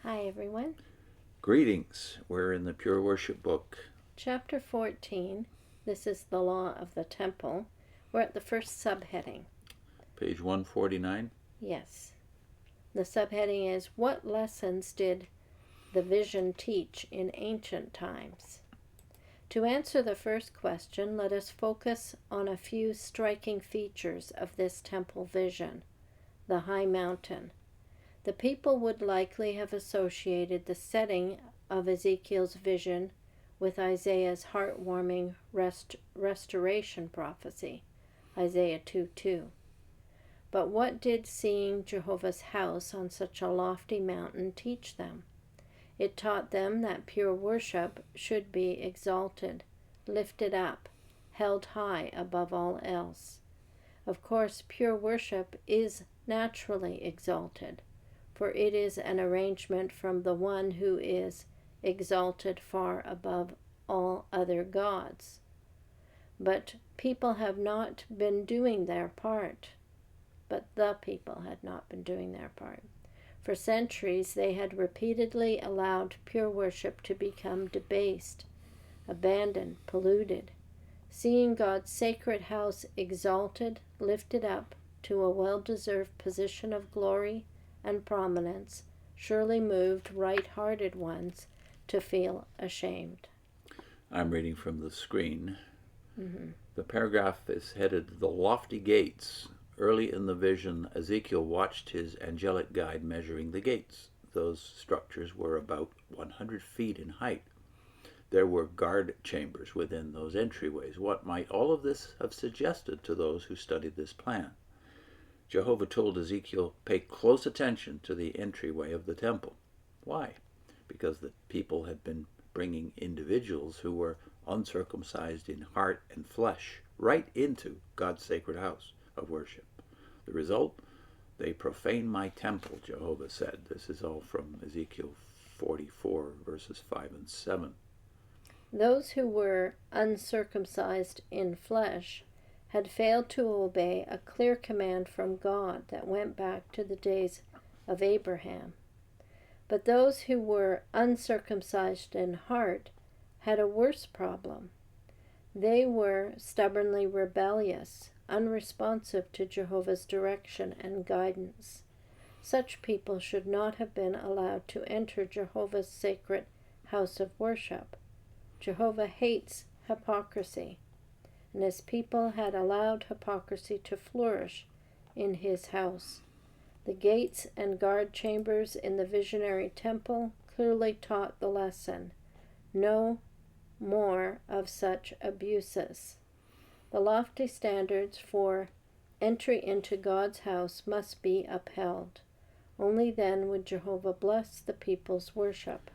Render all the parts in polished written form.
Hi, everyone. Greetings. We're in the Pure Worship book. Chapter 14. This is the law of the temple. We're at the first subheading. Page 149. Yes. The subheading is, what lessons did the vision teach in ancient times? To answer the first question, let us focus on a few striking features of this temple vision. The high mountain. The people would likely have associated the setting of Ezekiel's vision with Isaiah's heartwarming restoration prophecy, Isaiah 2:2. But what did seeing Jehovah's house on such a lofty mountain teach them? It taught them that pure worship should be exalted, lifted up, held high above all else. Of course, pure worship is naturally exalted, for it is an arrangement from the one who is exalted far above all other gods. But people have not been doing their part. The people had not been doing their part. For centuries, they had repeatedly allowed pure worship to become debased, abandoned, polluted. Seeing God's sacred house exalted, lifted up to a well-deserved position of glory and prominence surely moved right-hearted ones to feel ashamed. I'm reading from the screen. Mm-hmm. The paragraph is headed, The Lofty Gates. Early in the vision, Ezekiel watched his angelic guide measuring the gates. Those structures were about 100 feet in height. There were guard chambers within those entryways. What might all of this have suggested to those who studied this plan? Jehovah told Ezekiel, pay close attention to the entryway of the temple. Why? Because the people had been bringing individuals who were uncircumcised in heart and flesh right into God's sacred house of worship. The result? They profane my temple, Jehovah said. This is all from Ezekiel 44, verses 5 and 7. Those who were uncircumcised in flesh had failed to obey a clear command from God that went back to the days of Abraham. But those who were uncircumcised in heart had a worse problem. They were stubbornly rebellious, unresponsive to Jehovah's direction and guidance. Such people should not have been allowed to enter Jehovah's sacred house of worship. Jehovah hates hypocrisy, and his people had allowed hypocrisy to flourish in his house. The gates and guard chambers in the visionary temple clearly taught the lesson: no more of such abuses. The lofty standards for entry into God's house must be upheld. Only then would Jehovah bless the people's worship.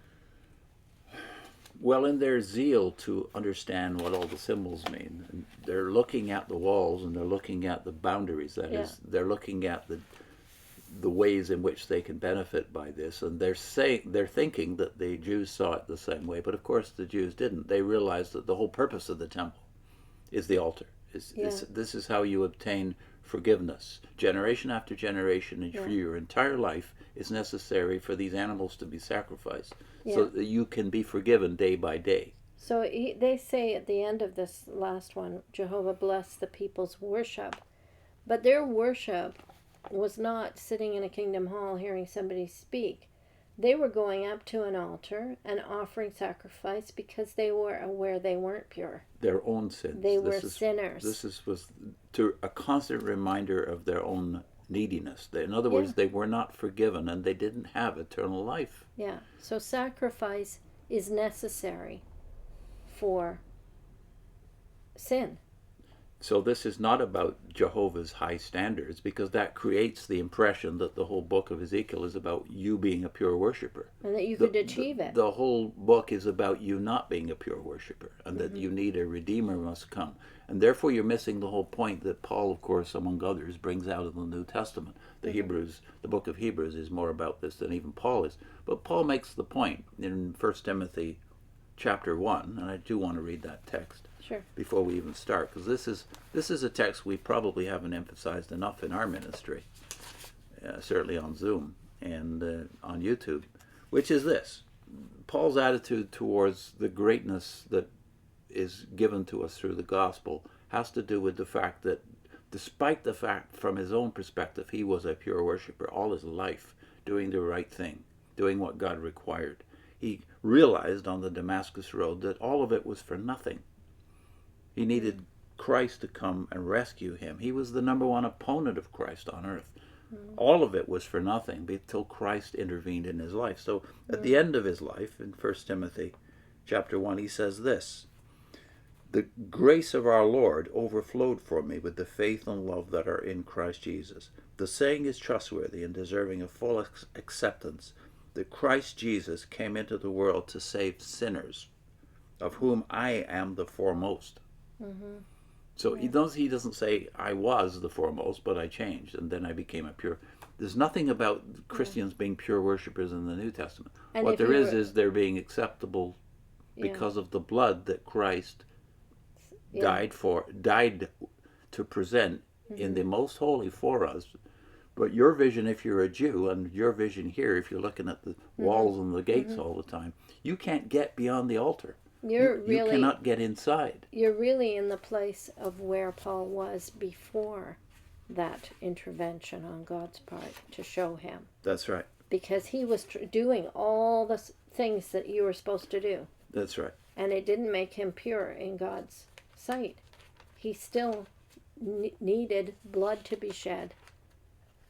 Well, in their zeal to understand what all the symbols mean, they're looking at the walls and they're looking at the boundaries. That is, they're looking at the ways in which they can benefit by this, and they're thinking that the Jews saw it the same way, but of course the Jews didn't. They realized that the whole purpose of the temple is the altar. This is how you obtain forgiveness. Generation after generation, and for your entire life, is necessary for these animals to be sacrificed so that you can be forgiven day by day. So they say at the end of this last one, Jehovah bless the people's worship. But their worship was not sitting in a kingdom hall hearing somebody speak. They were going up to an altar and offering sacrifice because they were aware they weren't pure. Their own sins. They were sinners. This was a constant reminder of their own neediness. In other words, they were not forgiven and they didn't have eternal life. Yeah, so sacrifice is necessary for sin. So this is not about Jehovah's high standards, because that creates the impression that the whole book of Ezekiel is about you being a pure worshiper. And that you could achieve it. The whole book is about you not being a pure worshiper, and that you need a Redeemer must come. And therefore you're missing the whole point that Paul, of course, among others, brings out of the New Testament. The book of Hebrews is more about this than even Paul is. But Paul makes the point in 1 Timothy chapter 1, and I do want to read that text. Sure. Before we even start, because this is a text we probably haven't emphasized enough in our ministry, certainly on Zoom and on YouTube. which is this. Paul's attitude towards the greatness that is given to us through the gospel has to do with the fact that despite the fact from his own perspective he was a pure worshiper all his life, doing the right thing, doing what God required, he realized on the Damascus road that all of it was for nothing. He needed Christ to come and rescue him. He was the number one opponent of Christ on earth. All of it was for nothing until Christ intervened in his life. So at the end of his life, in 1 Timothy chapter 1, he says this, "The grace of our Lord overflowed for me with the faith and love that are in Christ Jesus. The saying is trustworthy and deserving of full acceptance, that Christ Jesus came into the world to save sinners, of whom I am the foremost." So he doesn't say, I was the foremost, but I changed, and then I became a pure. There's nothing about Christians being pure worshippers in the New Testament. And what if there you is they're being acceptable because of the blood that Christ died to present in the most holy for us. But your vision, if you're a Jew, and your vision here, if you're looking at the walls and the gates all the time, you can't get beyond the altar. You cannot get inside. You're really in the place of where Paul was before that intervention on God's part to show him. That's right. Because he was doing all the things that you were supposed to do. That's right. And it didn't make him pure in God's sight. He still needed blood to be shed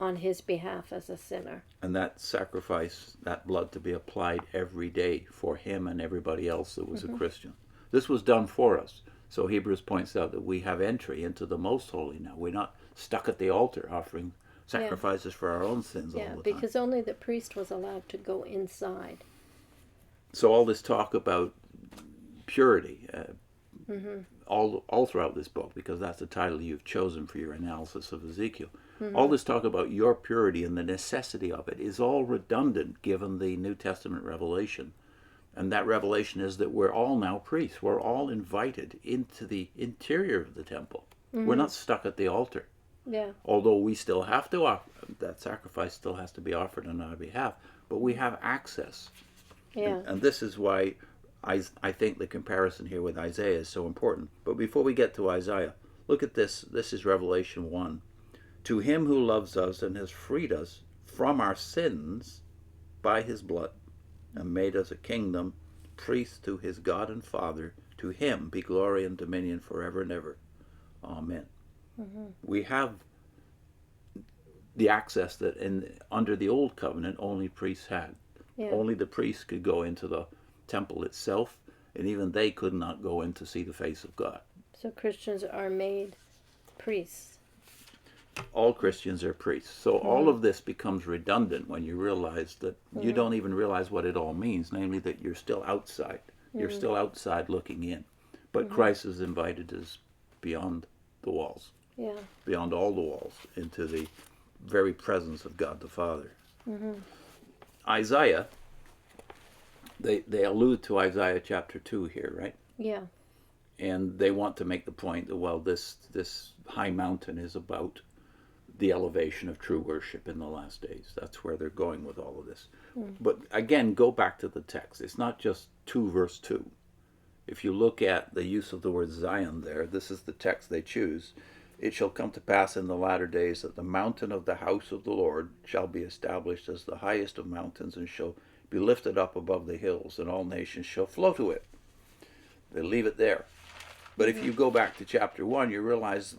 on his behalf as a sinner. And that sacrifice, that blood to be applied every day for him and everybody else that was a Christian. This was done for us. So Hebrews points out that we have entry into the most holy now. We're not stuck at the altar offering sacrifices for our own sins all the time. Because only the priest was allowed to go inside. So all this talk about purity, all throughout this book, because that's the title you've chosen for your analysis of Ezekiel, all this talk about your purity and the necessity of it is all redundant given the New Testament revelation. And that revelation is that we're all now priests. We're all invited into the interior of the temple. We're not stuck at the altar. Yeah. Although we still have to offer, that sacrifice still has to be offered on our behalf, but we have access. Yeah. And this is why I think the comparison here with Isaiah is so important. But before we get to Isaiah, look at this. This is Revelation 1. "To him who loves us and has freed us from our sins by his blood and made us a kingdom, priests to his God and Father, to him be glory and dominion forever and ever. Amen." We have the access that under the old covenant only priests had. Yeah. Only the priests could go into the temple itself, and even they could not go in to see the face of God. So Christians are made priests. All Christians are priests. So all of this becomes redundant when you realize that you don't even realize what it all means, namely that you're still outside. You're still outside looking in. But Christ has invited us beyond the walls, beyond all the walls, into the very presence of God the Father. Isaiah, they allude to Isaiah chapter 2 here, right? Yeah. And they want to make the point that, well, this high mountain is about the elevation of true worship in the last days. That's where they're going with all of this. But again, go back to the text. It's not just 2 verse 2. If you look at the use of the word Zion there, this is the text they choose. "It shall come to pass in the latter days that the mountain of the house of the Lord shall be established as the highest of mountains and shall be lifted up above the hills, and all nations shall flow to it." They leave it there. But if you go back to chapter 1, you realize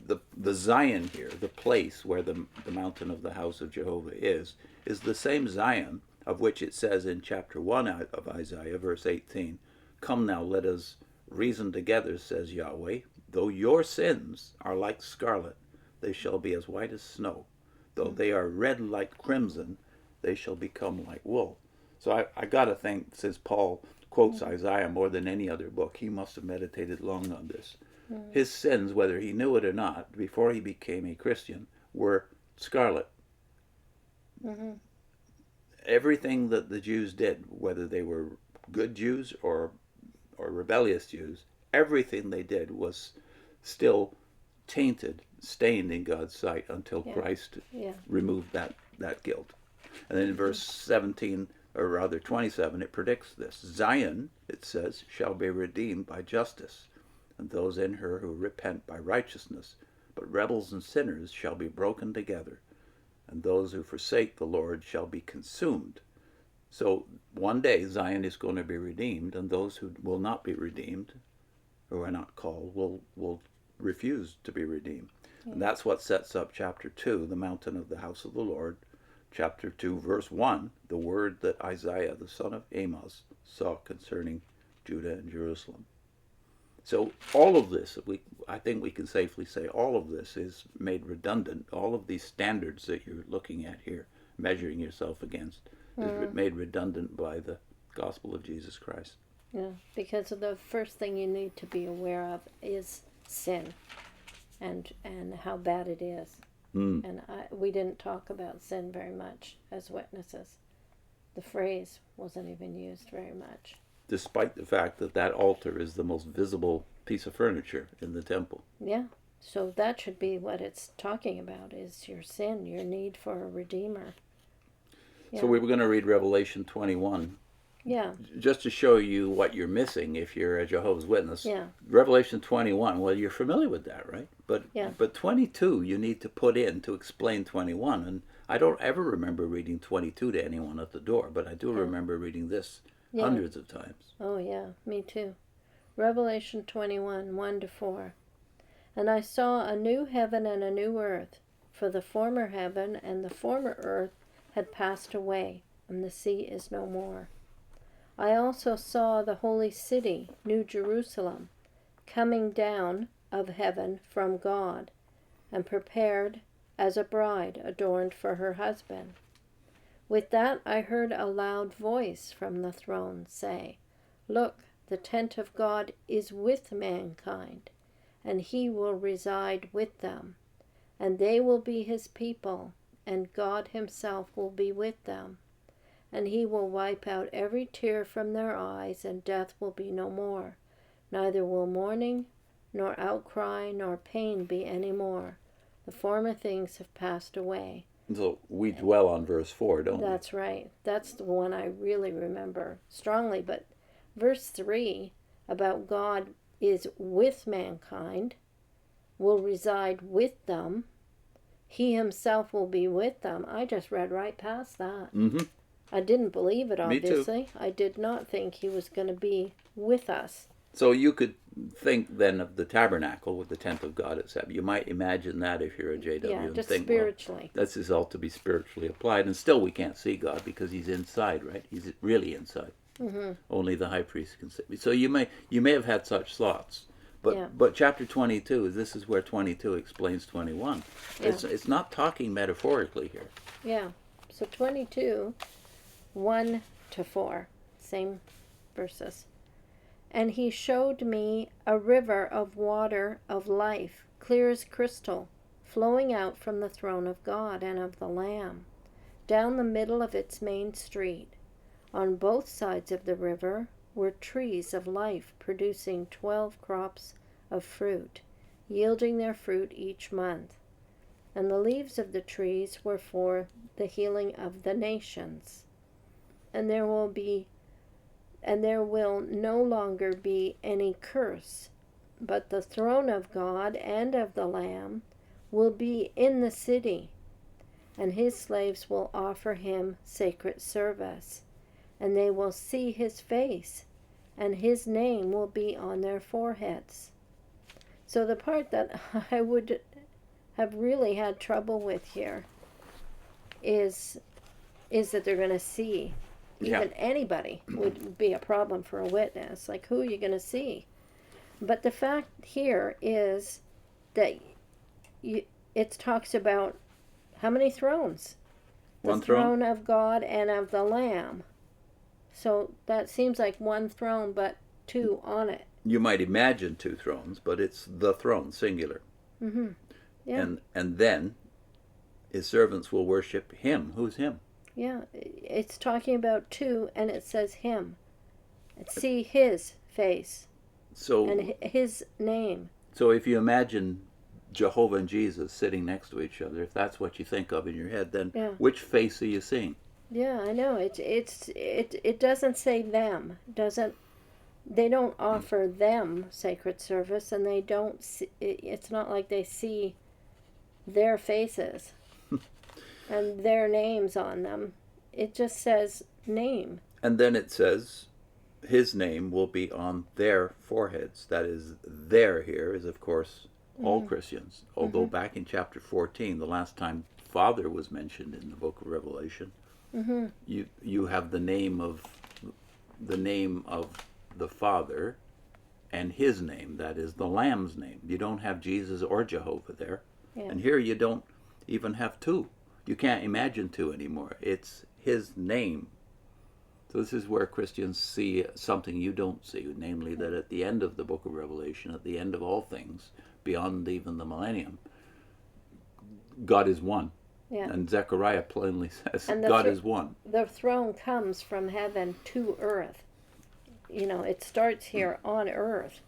the Zion here, the place where the mountain of the house of Jehovah is the same Zion of which it says in chapter 1 of Isaiah, verse 18, "Come now, let us reason together, says Yahweh. Though your sins are like scarlet, they shall be as white as snow. Though they are red like crimson, they shall become like wool." So I got to think, since Paul quotes Isaiah more than any other book, he must have meditated long on this. His sins, whether he knew it or not, before he became a Christian, were scarlet. Everything that the Jews did, whether they were good Jews or rebellious Jews, everything they did was still tainted, stained in God's sight until Christ removed that guilt. And then in verse 17, or rather 27, it predicts this. Zion, it says, shall be redeemed by justice, and those in her who repent by righteousness. But rebels and sinners shall be broken together, and those who forsake the Lord shall be consumed. So one day Zion is going to be redeemed, and those who will not be redeemed, who are not called, will refuse to be redeemed. Yeah. And that's what sets up chapter 2, the mountain of the house of the Lord. Chapter 2, verse 1, the word that Isaiah, the son of Amos, saw concerning Judah and Jerusalem. So all of this, I think we can safely say all of this is made redundant. All of these standards that you're looking at here, measuring yourself against, is made redundant by the gospel of Jesus Christ. Yeah, because the first thing you need to be aware of is sin and how bad it is. And we didn't talk about sin very much as witnesses. The phrase wasn't even used very much. Despite the fact that that altar is the most visible piece of furniture in the temple. Yeah, so that should be what it's talking about, is your sin, your need for a redeemer. Yeah. So we were going to read Revelation 21. Yeah. Just to show you what you're missing if you're a Jehovah's Witness. Yeah. Revelation 21, well, you're familiar with that, right? But 22 you need to put in to explain 21. And I don't ever remember reading 22 to anyone at the door, but I do remember reading this hundreds of times. Oh, yeah, me too. Revelation 21, 1-4. And I saw a new heaven and a new earth, for the former heaven and the former earth had passed away, and the sea is no more. I also saw the holy city, New Jerusalem, coming down of heaven from God, and prepared as a bride adorned for her husband. With that I heard a loud voice from the throne say, Look, the tent of God is with mankind, and he will reside with them, and they will be his people, and God himself will be with them. And he will wipe out every tear from their eyes, and death will be no more. Neither will mourning, nor outcry, nor pain be any more. The former things have passed away. So we dwell on verse 4, don't we? That's right. That's the one I really remember strongly. But verse 3 about God is with mankind, will reside with them. He himself will be with them. I just read right past that. Mm-hmm. I didn't believe it, obviously. Me too. I did not think he was going to be with us. So you could think then of the tabernacle with the tent of God, etc. You might imagine that if you're a JW and just think, spiritually. Well, this is all to be spiritually applied. And still we can't see God because he's inside, right? He's really inside. Mm-hmm. Only the high priest can see. So you may have had such thoughts. But chapter 22, this is where 22 explains 21. Yeah. It's not talking metaphorically here. Yeah. So 22, 1-4, same verses. And he showed me a river of water of life, clear as crystal, flowing out from the throne of God and of the Lamb, down the middle of its main street. On both sides of the river were trees of life, producing 12 crops of fruit, yielding their fruit each month. And the leaves of the trees were for the healing of the nations. And there will no longer be any curse, but the throne of God and of the Lamb will be in the city, and his slaves will offer him sacred service, and they will see his face, and his name will be on their foreheads. So the part that I would have really had trouble with here is that they're going to see. Even anybody would be a problem for a witness. Like, who are you going to see? But the fact here is that it talks about how many thrones? One the throne of God and of the Lamb. So that seems like one throne, but two on it. You might imagine two thrones, but it's the throne, singular. Mm-hmm. Yeah. And then his servants will worship him. Who's him? Yeah, it's talking about two, and it says him. See his face and his name. So if you imagine Jehovah and Jesus sitting next to each other, if that's what you think of in your head, then which face are you seeing? Yeah, I know. It doesn't say them. They don't offer them sacred service, and they don't it's not like they see their faces and their names on them. It just says name. And then it says, his name will be on their foreheads. That is, their here is, of course, all Christians. Although back in chapter 14, the last time Father was mentioned in the book of Revelation, you have the name of the Father and his name, that is the Lamb's name. You don't have Jesus or Jehovah there. Yeah. And here you don't even have two. You can't imagine two anymore. It's his name. So this is where Christians see something you don't see, namely that at the end of the book of Revelation, at the end of all things, beyond even the millennium, God is one. Yeah. And Zechariah plainly says And God is one. The throne comes from heaven to earth. You know, it starts here on earth.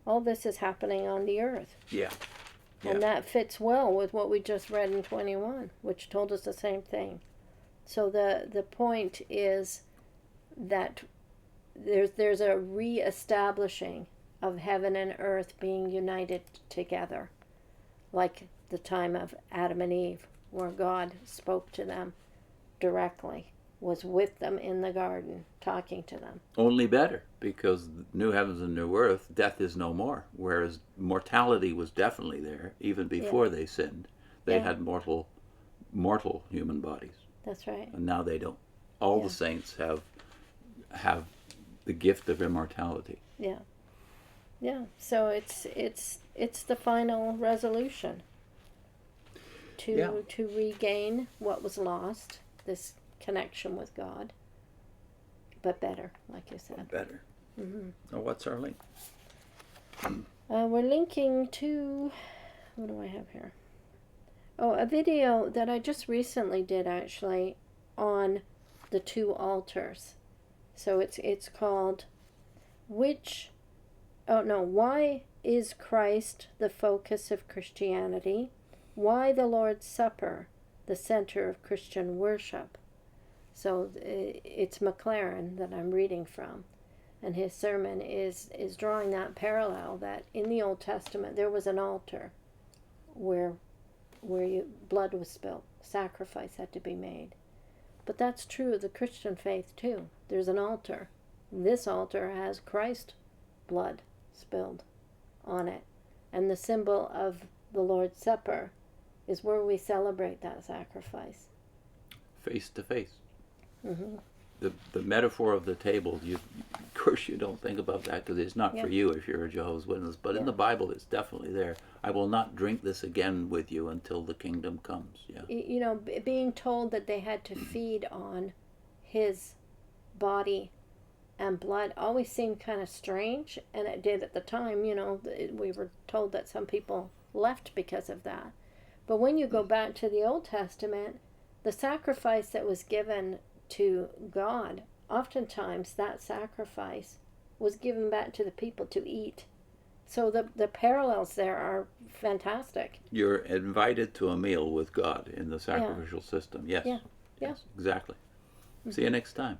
All this is happening on the earth. Yeah. And that fits well with what we just read in 21, which told us the same thing. So the point is that there's a re-establishing of heaven and earth being united together, like the time of Adam and Eve, where God spoke to them directly, was with them in the garden, talking to them. Only better, because new heavens and new earth, death is no more, whereas mortality was definitely there even before they sinned. They had mortal human bodies. That's right. And now they don't. All the saints have the gift of immortality. Yeah. Yeah. So it's the final resolution to regain what was lost, this connection with God, but better, like you said. Better. Now, what's our link? We're linking to, what do I have here? Oh, a video that I just recently did, actually, on the two altars. So it's called Why is Christ the focus of Christianity? Why the Lord's Supper the center of Christian worship? So it's McLaren that I'm reading from, and his sermon is drawing that parallel that in the Old Testament there was an altar where blood was spilled, sacrifice had to be made. But that's true of the Christian faith too. There's an altar. This altar has Christ's blood spilled on it. And the symbol of the Lord's Supper is where we celebrate that sacrifice. Face to face. The metaphor of the table, of course you don't think about that because it's not for you if you're a Jehovah's Witness, but in the Bible it's definitely there. I will not drink this again with you until the kingdom comes. Yeah. You know, being told that they had to feed on his body and blood always seemed kind of strange, and it did at the time. You know, we were told that some people left because of that. But when you go back to the Old Testament, the sacrifice that was given to God, oftentimes that sacrifice was given back to the people to eat. So the parallels there are fantastic. You're invited to a meal with God in the sacrificial system. Yes. Yeah. Yes, exactly. See you next time.